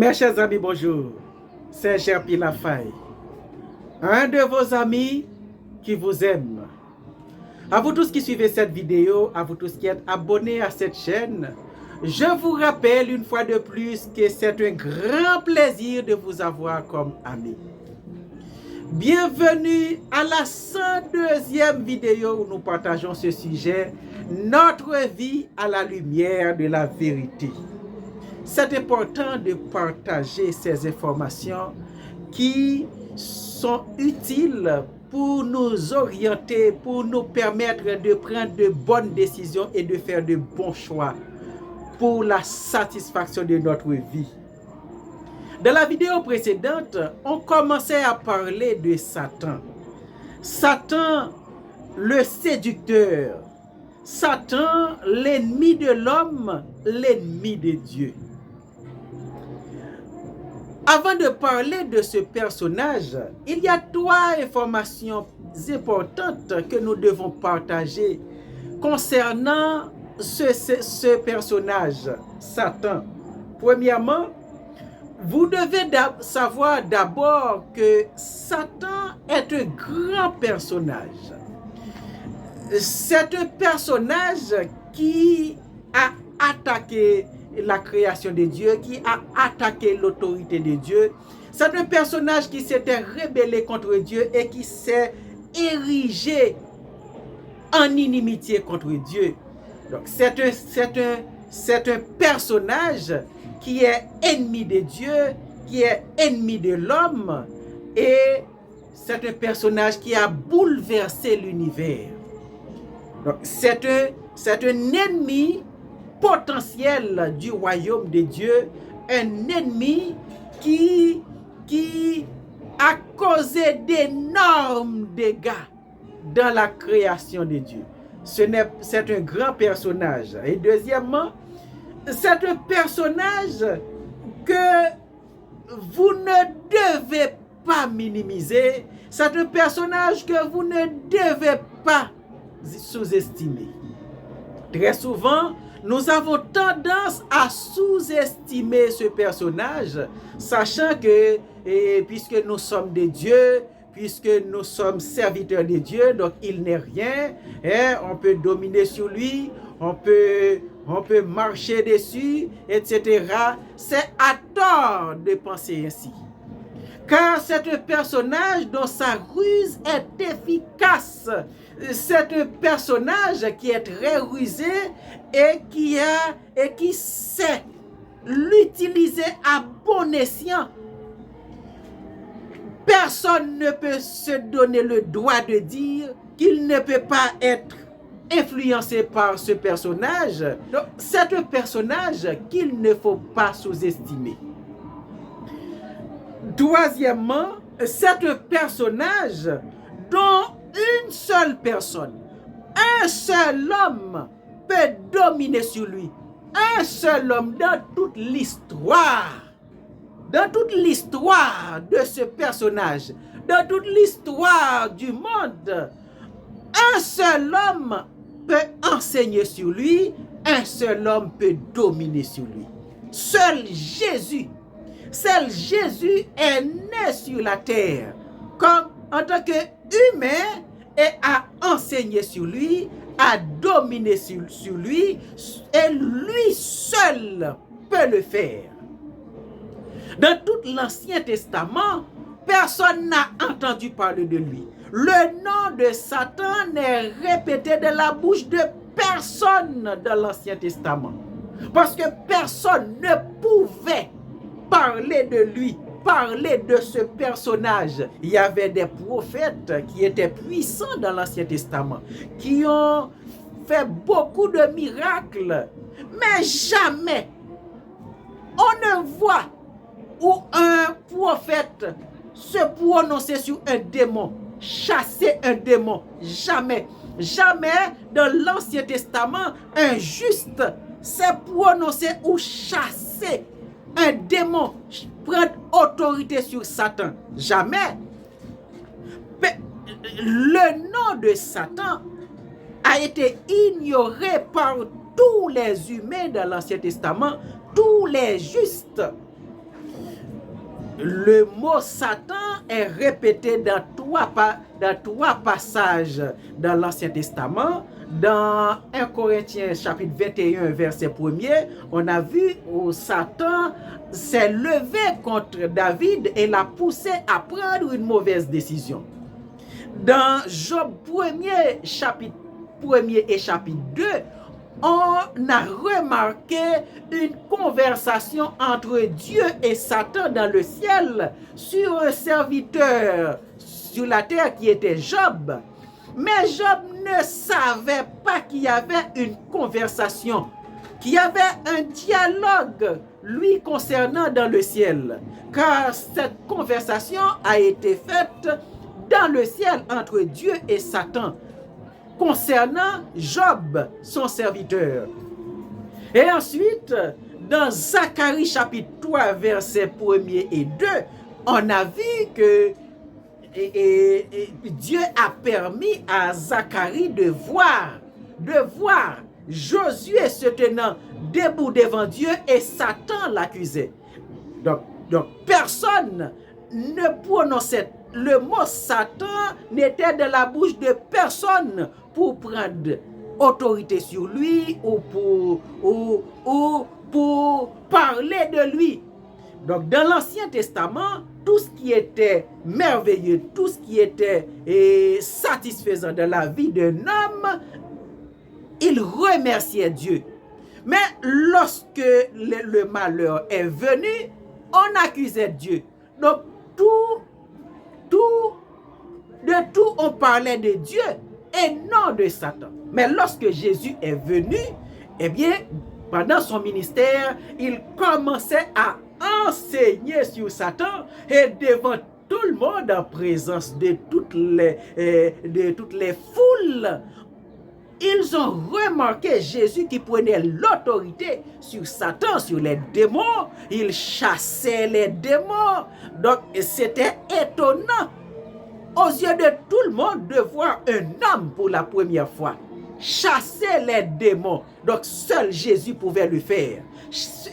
Mes chers amis, bonjour. C'est Gerpi Lafaille, un de vos amis qui vous aime. À vous tous qui suivez cette vidéo, à vous tous qui êtes abonnés à cette chaîne, je vous rappelle une fois de plus que c'est un grand plaisir de vous avoir comme ami. Bienvenue à la 102e vidéo où nous partageons ce sujet, notre vie à la lumière de la vérité. C'est important de partager ces informations qui sont utiles pour nous orienter, pour nous permettre de prendre de bonnes décisions et de faire de bons choix pour la satisfaction de notre vie. Dans la vidéo précédente, on commençait à parler de Satan. Satan, le séducteur. Satan, l'ennemi de l'homme, l'ennemi de Dieu. Avant de parler de ce personnage, il y a trois informations importantes que nous devons partager concernant ce personnage, Satan. Premièrement, vous devez savoir d'abord que Satan est un grand personnage. C'est un personnage qui a attaqué la création de Dieu, qui a attaqué l'autorité de Dieu. C'est un personnage qui s'était rebellé contre Dieu et qui s'est érigé en inimitié contre Dieu. Donc c'est un personnage qui est ennemi de Dieu, qui est ennemi de l'homme, et c'est un personnage qui a bouleversé l'univers. Donc c'est un ennemi potentiel du royaume de Dieu, un ennemi qui a causé d'énormes dégâts dans la création de Dieu. C'est un grand personnage. Et deuxièmement, c'est un personnage que vous ne devez pas minimiser. C'est un personnage que vous ne devez pas sous-estimer. Très souvent, nous avons tendance à sous-estimer ce personnage, sachant que puisque nous sommes des dieux, puisque nous sommes serviteurs de Dieu, donc il n'est rien, on peut dominer sur lui, on peut marcher dessus, etc. C'est à tort de penser ainsi. Car c'est un personnage dont sa ruse est efficace. C'est un personnage qui est très rusé et qui sait l'utiliser à bon escient. Personne ne peut se donner le droit de dire qu'il ne peut pas être influencé par ce personnage. Donc, c'est un personnage qu'il ne faut pas sous-estimer. Troisièmement, c'est un personnage dont une seule personne, un seul homme peut dominer sur lui. Un seul homme dans toute l'histoire. Dans toute l'histoire de ce personnage, dans toute l'histoire du monde, un seul homme peut enseigner sur lui, un seul homme peut dominer sur lui. Seul Jésus est né sur la terre comme en tant qu'humain et a enseigné sur lui, a dominé sur lui, et lui seul peut le faire. Dans tout l'Ancien Testament, personne n'a entendu parler de lui. Le nom de Satan n'est répété de la bouche de personne dans l'Ancien Testament. Parce que personne ne pouvait parler de lui, parler de ce personnage. Il y avait des prophètes qui étaient puissants dans l'Ancien Testament, qui ont fait beaucoup de miracles. Mais jamais on ne voit où un prophète se prononcer sur un démon, chasser un démon. Jamais. Jamais dans l'Ancien Testament, un juste s'est prononcé ou chasser un démon, prendre autorité sur Satan. Jamais. Le nom de Satan a été ignoré par tous les humains dans l'Ancien Testament, tous les justes. le mot Satan est répété dans trois passages dans l'Ancien Testament. Dans 1 Corinthiens chapitre 21 verset 1er, on a vu où Satan s'est levé contre David et l'a poussé à prendre une mauvaise décision. Dans Job 1er chapitre 1er et chapitre 2, on a remarqué une conversation entre Dieu et Satan dans le ciel sur un serviteur sur la terre qui était Job. Mais Job ne savait pas qu'il y avait une conversation, qu'il y avait un dialogue lui concernant dans le ciel. Car cette conversation a été faite dans le ciel entre Dieu et Satan concernant Job, son serviteur. Et ensuite, dans Zacharie chapitre 3, versets 1er et 2, on a vu que Dieu a permis à Zacharie de voir Josué se tenant debout devant Dieu et Satan l'accusait. Donc personne ne prononçait le mot Satan, n'était dans la bouche de personne pour prendre autorité sur lui ou pour parler de lui. Donc dans l'Ancien Testament, tout ce qui était merveilleux, tout ce qui était satisfaisant dans la vie d'un homme, il remerciait Dieu. Mais lorsque le malheur est venu, on accusait Dieu. Donc de tout on parlait de Dieu et non de Satan. Mais lorsque Jésus est venu, eh bien, pendant son ministère, il commençait à enseigner sur Satan et devant tout le monde, en présence de toutes les foules, ils ont remarqué Jésus qui prenait l'autorité sur Satan, sur les démons. Il chassait les démons. Donc, c'était étonnant aux yeux de tout le monde de voir un homme pour la première fois chasser les démons. Donc, seul Jésus pouvait le faire.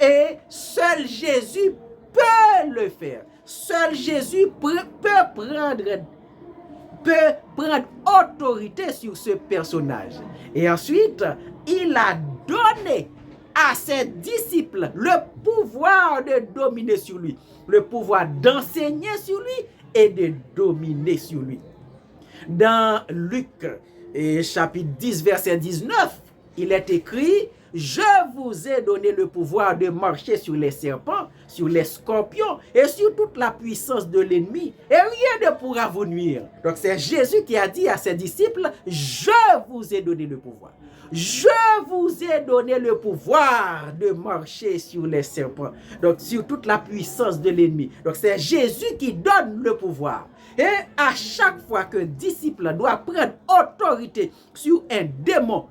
Et seul Jésus peut le faire. Seul Jésus peut prendre autorité sur ce personnage. Et ensuite, il a donné à ses disciples le pouvoir de dominer sur lui, le pouvoir d'enseigner sur lui et de dominer sur lui. Dans Luc chapitre 10, verset 19, il est écrit: je vous ai donné le pouvoir de marcher sur les serpents, sur les scorpions et sur toute la puissance de l'ennemi, et rien ne pourra vous nuire. Donc c'est Jésus qui a dit à ses disciples: je vous ai donné le pouvoir. Je vous ai donné le pouvoir de marcher sur les serpents, donc sur toute la puissance de l'ennemi. Donc c'est Jésus qui donne le pouvoir. Et à chaque fois qu'un disciple doit prendre autorité sur un démon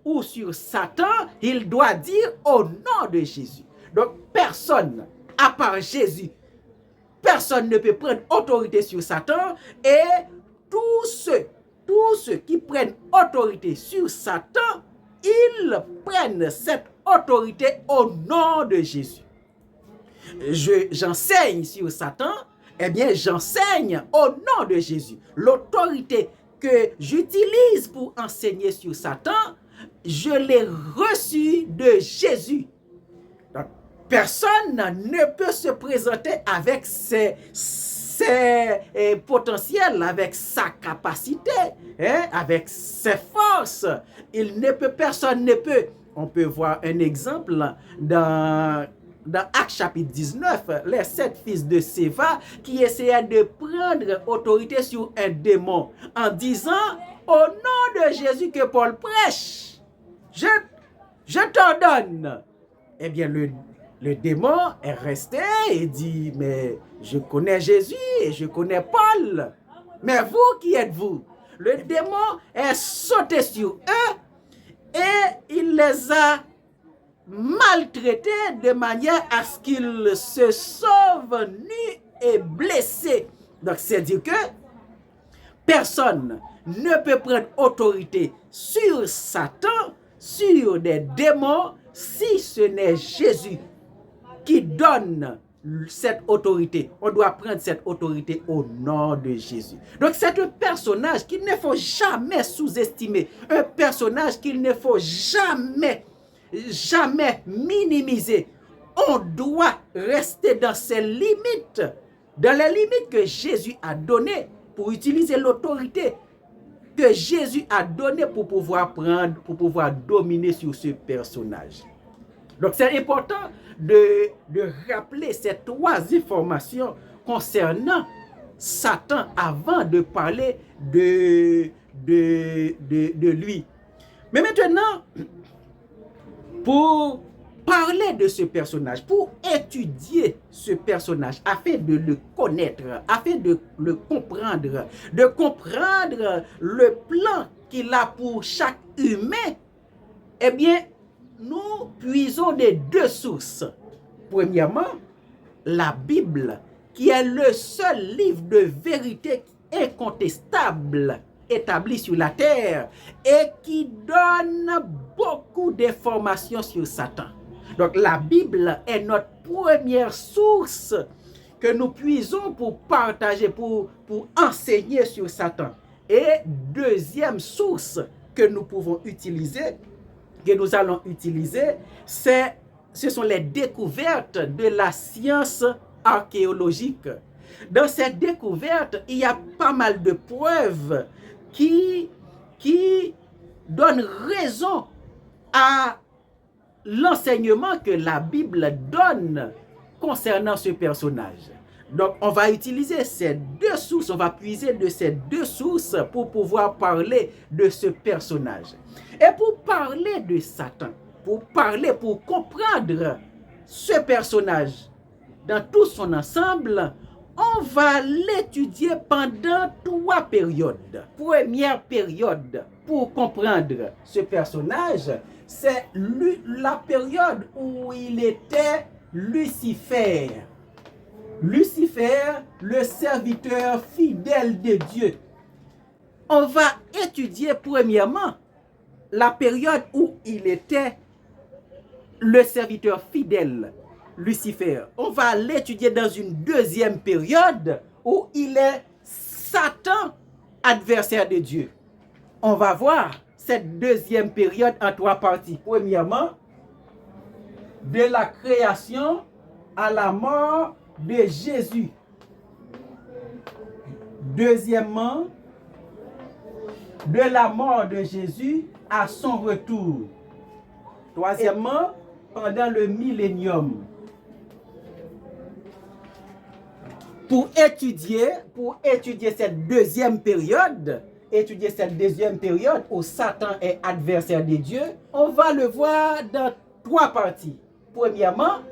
ou sur Satan, il doit dire au nom de Jésus. Donc personne, à part Jésus, personne ne peut prendre autorité sur Satan, et tous ceux qui prennent autorité sur Satan, ils prennent cette autorité au nom de Jésus. J'enseigne sur Satan, eh bien j'enseigne au nom de Jésus. L'autorité que j'utilise pour enseigner sur Satan, je l'ai reçue de Jésus. Donc, personne ne peut se présenter avec ses potentiels, avec sa capacité, avec ses forces. Personne ne peut. On peut voir un exemple dans Actes chapitre 19, les 7 fils de Séva qui essayaient de prendre autorité sur un démon en disant: au nom de Jésus que Paul prêche, je t'ordonne. Eh bien, le démon est resté et dit: mais je connais Jésus et je connais Paul. Mais vous, qui êtes-vous? Le démon est sauté sur eux et il les a maltraités de manière à ce qu'ils se sauvent nus et blessés. Donc, c'est-à-dire que personne ne peut prendre autorité sur Satan, sur des démons, si ce n'est Jésus qui donne cette autorité. On doit prendre cette autorité au nom de Jésus. Donc c'est un personnage qu'il ne faut jamais sous-estimer. Un personnage qu'il ne faut jamais minimiser. On doit rester dans ses limites, dans les limites que Jésus a données pour utiliser l'autorité que Jésus a donnée pour pouvoir dominer sur ce personnage. Donc c'est important de rappeler ces trois informations concernant Satan avant de parler de lui. Mais maintenant, pour parler de ce personnage, pour étudier ce personnage, afin de le connaître, afin de le comprendre, de comprendre le plan qu'il a pour chaque humain, eh bien, nous puisons des deux sources. Premièrement, la Bible, qui est le seul livre de vérité incontestable établi sur la terre et qui donne beaucoup d'informations sur Satan. Donc la Bible est notre première source que nous puisons pour partager, pour enseigner sur Satan. Et deuxième source que nous pouvons utiliser, que nous allons utiliser, ce sont les découvertes de la science archéologique. Dans cette découverte, il y a pas mal de preuves qui donnent raison à l'enseignement que la Bible donne concernant ce personnage. Donc, on va utiliser ces deux sources, on va puiser de ces deux sources pour pouvoir parler de ce personnage. Et pour parler de Satan, pour comprendre ce personnage dans tout son ensemble, on va l'étudier pendant 3 périodes. Première période pour comprendre ce personnage, c'est la période où il était Lucifer. Lucifer, le serviteur fidèle de Dieu. On va étudier premièrement la période où il était le serviteur fidèle, Lucifer. On va l'étudier dans une deuxième période où il est Satan, adversaire de Dieu. On va voir cette deuxième période en 3 parties. Premièrement, de la création à la mort de Jésus. Deuxièmement, de la mort de Jésus à son retour. Troisièmement, pendant le millénium. Pour étudier cette deuxième période où Satan est adversaire de Dieu, on va le voir dans 3 parties. Premièrement,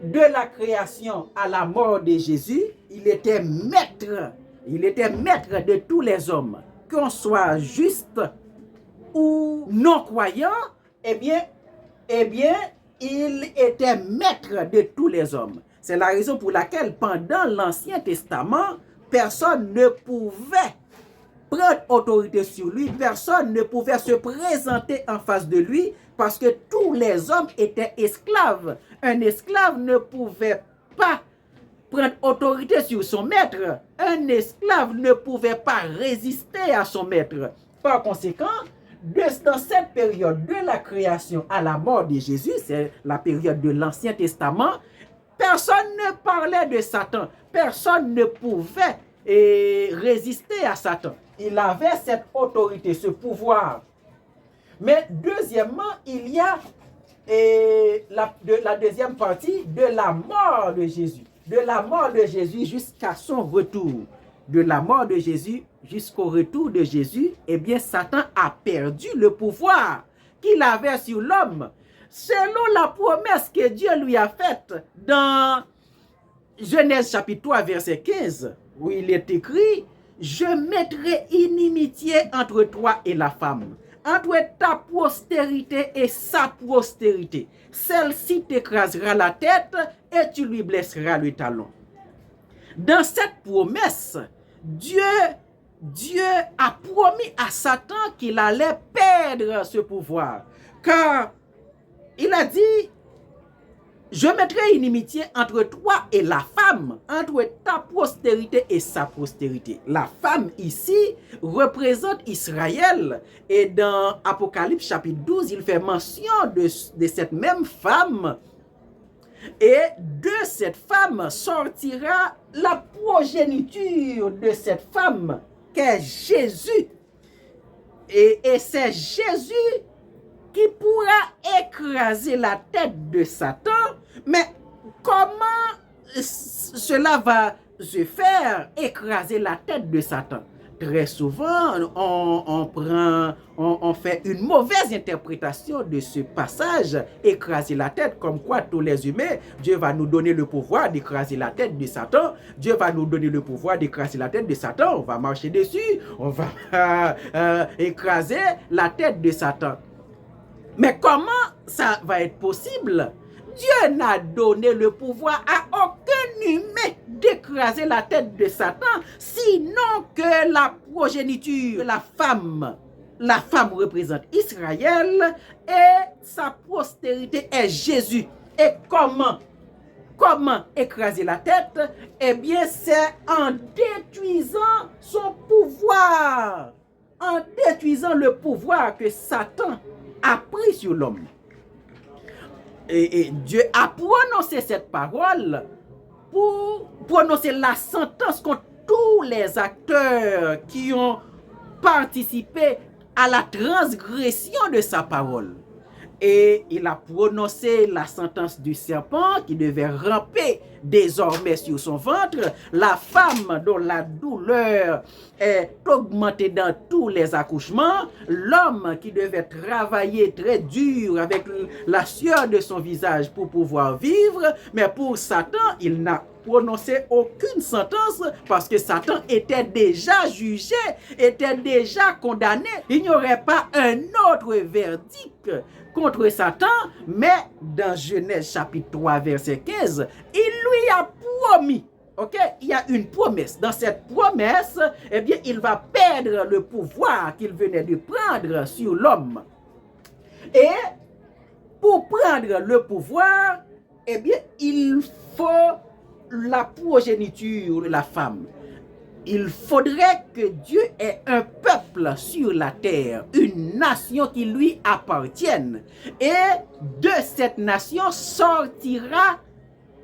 de la création à la mort de Jésus, il était maître de tous les hommes, qu'on soit juste ou non croyant, eh bien, il était maître de tous les hommes. C'est la raison pour laquelle, pendant l'Ancien Testament, personne ne pouvait prendre autorité sur lui, personne ne pouvait se présenter en face de lui, parce que tous les hommes étaient esclaves. Un esclave ne pouvait pas prendre autorité sur son maître. Un esclave ne pouvait pas résister à son maître. Par conséquent, dans cette période de la création à la mort de Jésus, c'est la période de l'Ancien Testament, personne ne parlait de Satan. Personne ne pouvait résister à Satan. Il avait cette autorité, ce pouvoir. Mais deuxièmement, il y a la deuxième partie de la mort de Jésus. De la mort de Jésus jusqu'à son retour. De la mort de Jésus jusqu'au retour de Jésus, eh bien, Satan a perdu le pouvoir qu'il avait sur l'homme. Selon la promesse que Dieu lui a faite dans Genèse chapitre 3, verset 15, où il est écrit: « Je mettrai inimitié entre toi et la femme, entre ta postérité et sa postérité. Celle-ci t'écrasera la tête et tu lui blesseras le talon. » Dans cette promesse, Dieu a promis à Satan qu'il allait perdre ce pouvoir. Car il a dit je mettrai inimitié entre toi et la femme, entre ta postérité et sa postérité. La femme ici représente Israël. Et dans Apocalypse chapitre 12, il fait mention de cette même femme. Et de cette femme sortira la progéniture de cette femme, qu'est Jésus. Et c'est Jésus qui pourra écraser la tête de Satan. Mais comment cela va se faire, écraser la tête de Satan? Très souvent, on fait une mauvaise interprétation de ce passage, écraser la tête, comme quoi tous les humains, Dieu va nous donner le pouvoir d'écraser la tête de Satan. Dieu va nous donner le pouvoir d'écraser la tête de Satan. On va marcher dessus, on va écraser la tête de Satan. Mais comment ça va être possible? Dieu n'a donné le pouvoir à aucun humain d'écraser la tête de Satan, sinon que la progéniture, la femme. La femme représente Israël et sa postérité est Jésus. Et comment écraser la tête? Eh bien, c'est en détruisant son pouvoir, en détruisant le pouvoir que Satan a pris sur l'homme. Et Dieu a prononcé cette parole pour prononcer la sentence contre tous les acteurs qui ont participé à la transgression de sa parole. Et il a prononcé la sentence du serpent qui devait ramper désormais sur son ventre. La femme dont la douleur est augmentée dans tous les accouchements. L'homme qui devait travailler très dur avec la sueur de son visage pour pouvoir vivre. Mais pour Satan, il n'a prononcé aucune sentence parce que Satan était déjà jugé, était déjà condamné. Il n'y aurait pas un autre verdict contre Satan, mais dans Genèse chapitre 3 verset 15, il lui a promis, ok, il y a une promesse. Dans cette promesse, eh bien, il va perdre le pouvoir qu'il venait de prendre sur l'homme. Et pour prendre le pouvoir, eh bien, il faut la progéniture de la femme. Il faudrait que Dieu ait un peuple sur la terre, une nation qui lui appartienne. Et de cette nation sortira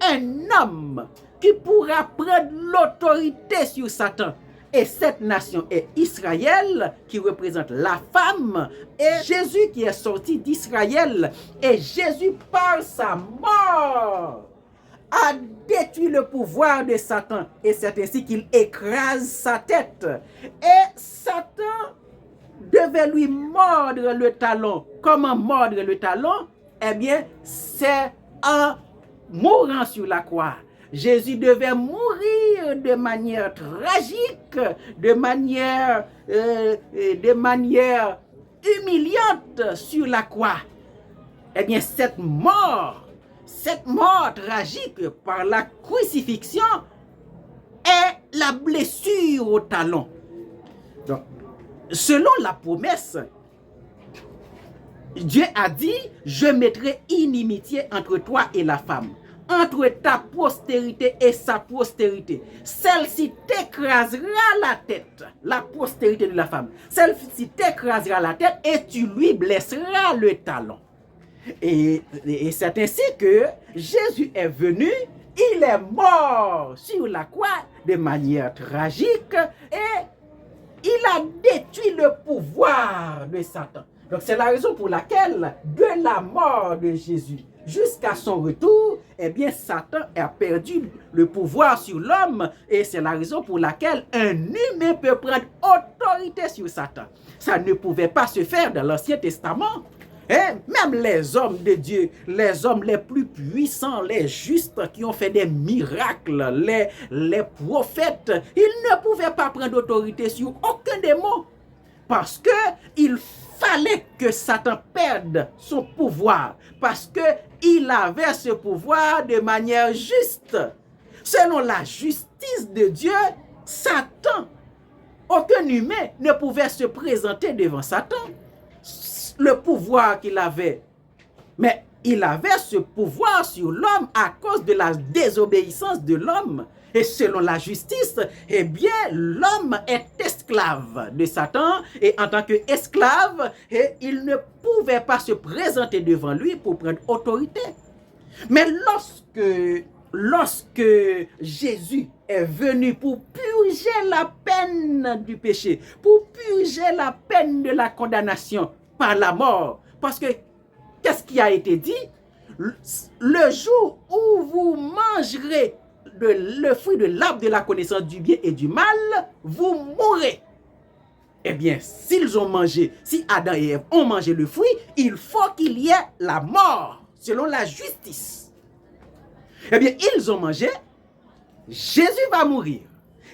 un homme qui pourra prendre l'autorité sur Satan. Et cette nation est Israël, qui représente la femme, et Jésus qui est sorti d'Israël. Et Jésus, par sa mort, a détruit le pouvoir de Satan. Et c'est ainsi qu'il écrase sa tête. Et Satan devait lui mordre le talon. Comment mordre le talon? Eh bien, c'est en mourant sur la croix. Jésus devait mourir de manière tragique, de manière humiliante sur la croix. Eh bien, cette mort tragique par la crucifixion est la blessure au talon. Donc, selon la promesse, Dieu a dit, je mettrai inimitié entre toi et la femme, entre ta postérité et sa postérité. Celle-ci t'écrasera la tête, la postérité de la femme. Celle-ci t'écrasera la tête et tu lui blesseras le talon. Et c'est ainsi que Jésus est venu, il est mort sur la croix de manière tragique et il a détruit le pouvoir de Satan. Donc c'est la raison pour laquelle de la mort de Jésus jusqu'à son retour, eh bien Satan a perdu le pouvoir sur l'homme et c'est la raison pour laquelle un humain peut prendre autorité sur Satan. Ça ne pouvait pas se faire dans l'Ancien Testament. Même les hommes de Dieu, les hommes les plus puissants, les justes qui ont fait des miracles, les prophètes, ils ne pouvaient pas prendre autorité sur aucun démon parce que il fallait que Satan perde son pouvoir parce que il avait ce pouvoir de manière juste. Selon la justice de Dieu, Satan, aucun humain ne pouvait se présenter devant Satan. Le pouvoir qu'il avait. Mais il avait ce pouvoir sur l'homme à cause de la désobéissance de l'homme. Et selon la justice, eh bien, l'homme est esclave de Satan. Et en tant qu'esclave, il ne pouvait pas se présenter devant lui pour prendre autorité. Mais lorsque Jésus est venu pour purger la peine du péché, pour purger la peine de la condamnation par la mort, parce que qu'est-ce qui a été dit? Le jour où vous mangerez le fruit de l'arbre de la connaissance du bien et du mal, vous mourrez. Eh bien, s'ils ont mangé, si Adam et Ève ont mangé le fruit, il faut qu'il y ait la mort, selon la justice. Eh bien, ils ont mangé, Jésus va mourir.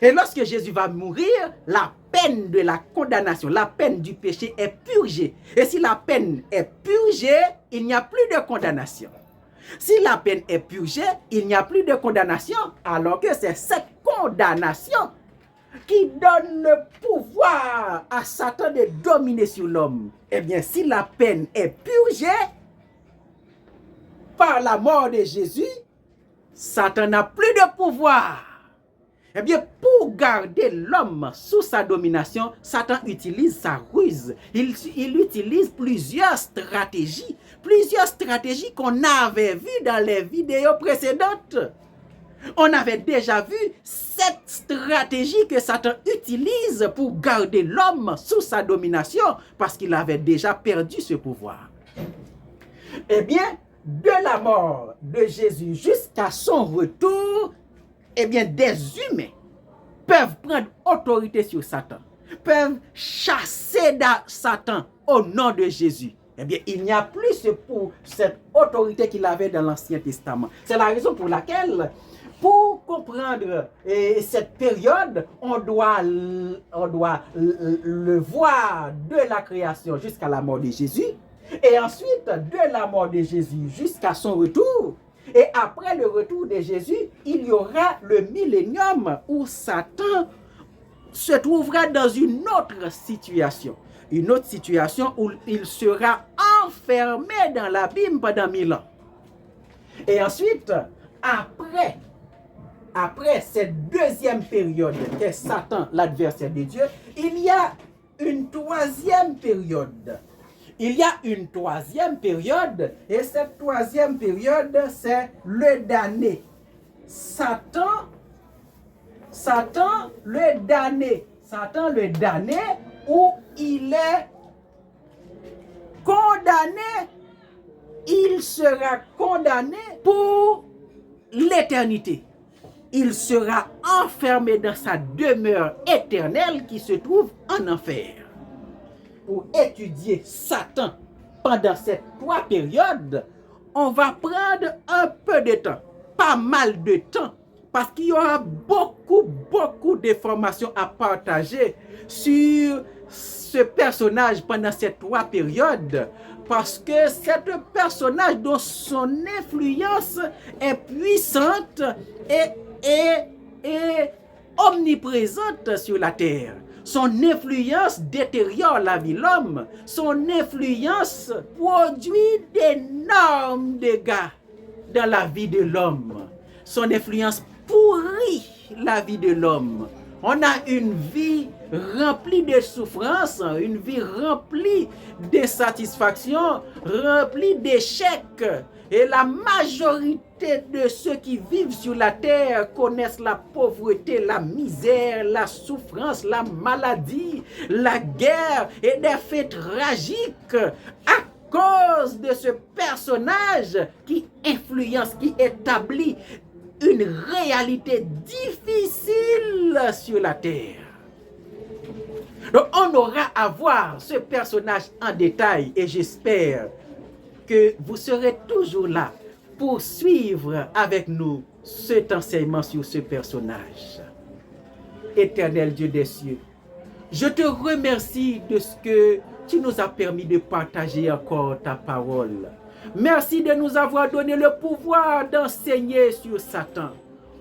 Et lorsque Jésus va mourir, la peine de la condamnation, la peine du péché est purgée. Et si la peine est purgée, il n'y a plus de condamnation. Si la peine est purgée, il n'y a plus de condamnation, alors que c'est cette condamnation qui donne le pouvoir à Satan de dominer sur l'homme. Eh bien, si la peine est purgée par la mort de Jésus, Satan n'a plus de pouvoir. Eh bien, pour garder l'homme sous sa domination, Satan utilise sa ruse. Il utilise plusieurs stratégies qu'on avait vues dans les vidéos précédentes. On avait déjà vu cette stratégie que Satan utilise pour garder l'homme sous sa domination parce qu'il avait déjà perdu ce pouvoir. Eh bien, de la mort de Jésus jusqu'à son retour, eh bien, des humains peuvent prendre autorité sur Satan, peuvent chasser Satan au nom de Jésus. Eh bien, il n'y a plus cette autorité qu'il avait dans l'Ancien Testament. C'est la raison pour laquelle, pour comprendre cette période, on doit le voir de la création jusqu'à la mort de Jésus, et ensuite de la mort de Jésus jusqu'à son retour. Et après le retour de Jésus, il y aura le millénium où Satan se trouvera dans une autre situation. Une autre situation où il sera enfermé dans l'abîme pendant 1000 ans. Et ensuite, après cette deuxième période qu'est Satan, l'adversaire de Dieu, il y a une troisième période. Il y a une troisième période, et cette troisième période, c'est le damné. Satan le damné, où il est condamné, il sera condamné pour l'éternité. Il sera enfermé dans sa demeure éternelle qui se trouve en enfer. Pour étudier Satan pendant ces 3 périodes, on va prendre un peu de temps, pas mal de temps, parce qu'il y aura beaucoup d'informations à partager sur ce personnage pendant ces 3 périodes, parce que c'est un personnage dont son influence est puissante et omniprésente sur la terre. Son influence détériore la vie de l'homme. Son influence produit d'énormes dégâts dans la vie de l'homme. Son influence pourrit la vie de l'homme. On a une vie remplie de souffrances, une vie remplie d'insatisfaction, remplie d'échecs. Et la majorité de ceux qui vivent sur la terre connaissent la pauvreté, la misère, la souffrance, la maladie, la guerre et des faits tragiques à cause de ce personnage qui influence, qui établit une réalité difficile sur la terre. Donc on aura à voir ce personnage en détail et j'espère que vous serez toujours là pour suivre avec nous cet enseignement sur ce personnage. Éternel Dieu des cieux, je te remercie de ce que tu nous as permis de partager encore ta parole. Merci de nous avoir donné le pouvoir d'enseigner sur Satan.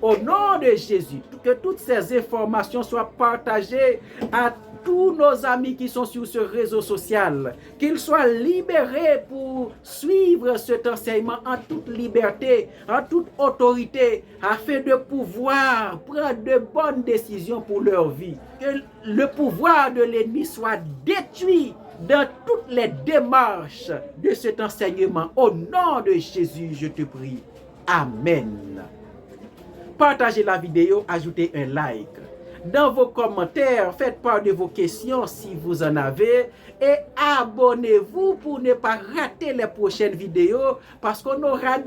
Au nom de Jésus, que toutes ces informations soient partagées à tous nos amis qui sont sur ce réseau social, qu'ils soient libérés pour suivre cet enseignement en toute liberté, en toute autorité, afin de pouvoir prendre de bonnes décisions pour leur vie. Que le pouvoir de l'ennemi soit détruit dans toutes les démarches de cet enseignement. Au nom de Jésus, je te prie. Amen. Partagez la vidéo, ajoutez un like. Dans vos commentaires, faites part de vos questions si vous en avez et abonnez-vous pour ne pas rater les prochaines vidéos parce qu'on aura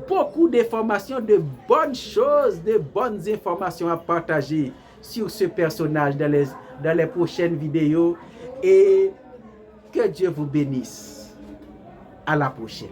beaucoup d'informations, de bonnes choses, de bonnes informations à partager sur ce personnage dans les prochaines vidéos et que Dieu vous bénisse. À la prochaine.